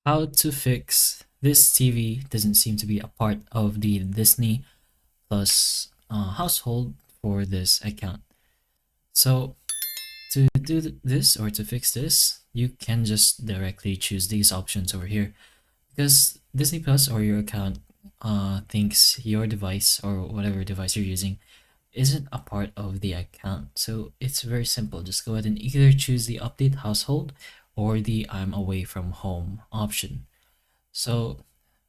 how to fix this TV doesn't seem to be a part of the Disney Plus household for this account. So to do this or to fix this, you can just directly choose these options over here because Disney Plus or your account thinks your device or whatever device you're using isn't a part of the account. So it's very simple. Just go ahead and either choose the update household or the I'm away from home option. So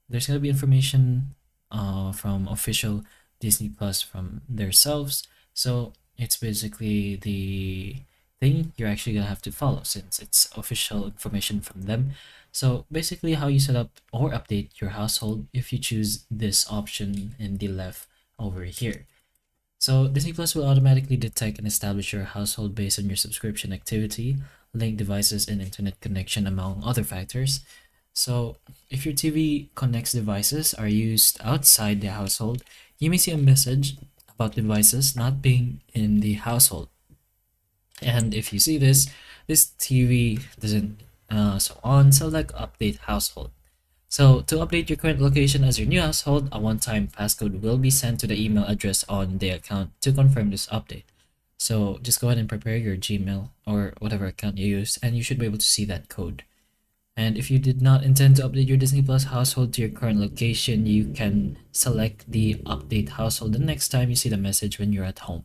there's going to be information from official Disney Plus from themselves. So it's basically the thing you're actually going to have to follow since it's official information from them. So basically how you set up or update your household if you choose this option in the left over here. So Disney Plus will automatically detect and establish your household based on your subscription activity, linked devices, and internet connection, among other factors. So if your TV connects devices are used outside the household, you may see a message about devices not being in the household. And if you see this TV doesn't so on select update household. So to update your current location as your new household, a one-time passcode will be sent to the email address on the account to confirm this update. So just go ahead and prepare your Gmail or whatever account you use, and you should be able to see that code. And if you did not intend to update your Disney Plus household to your current location, you can select the update household the next time you see the message when you're at home.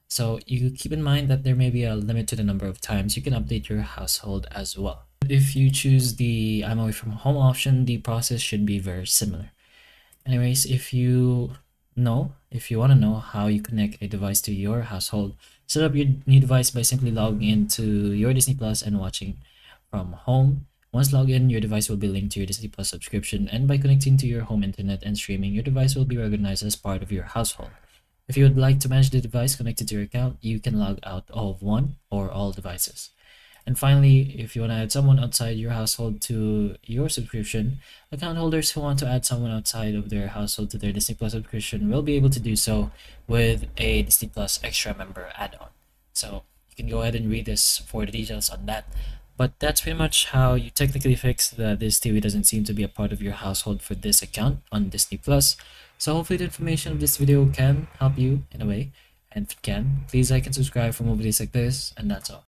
So you keep in mind that there may be a limit to the number of times you can update your household as well. If you choose the I'm away from home option, the process should be very similar. Anyways, if you want to know how you connect a device to your household, set up your new device by simply logging into your Disney Plus and watching from home. Once logged in, your device will be linked to your Disney Plus subscription, and by connecting to your home internet and streaming, your device will be recognized as part of your household. If you would like to manage the device connected to your account, you can log out of one or all devices. And finally, if you want to add someone outside your household to your subscription, account holders who want to add someone outside of their household to their Disney Plus subscription will be able to do so with a Disney Plus extra member add-on. So you can go ahead and read this for the details on that. But that's pretty much how you technically fix that this TV doesn't seem to be a part of your household for this account on Disney Plus. So hopefully the information of this video can help you in a way. And if it can, please like and subscribe for more videos like this, and that's all.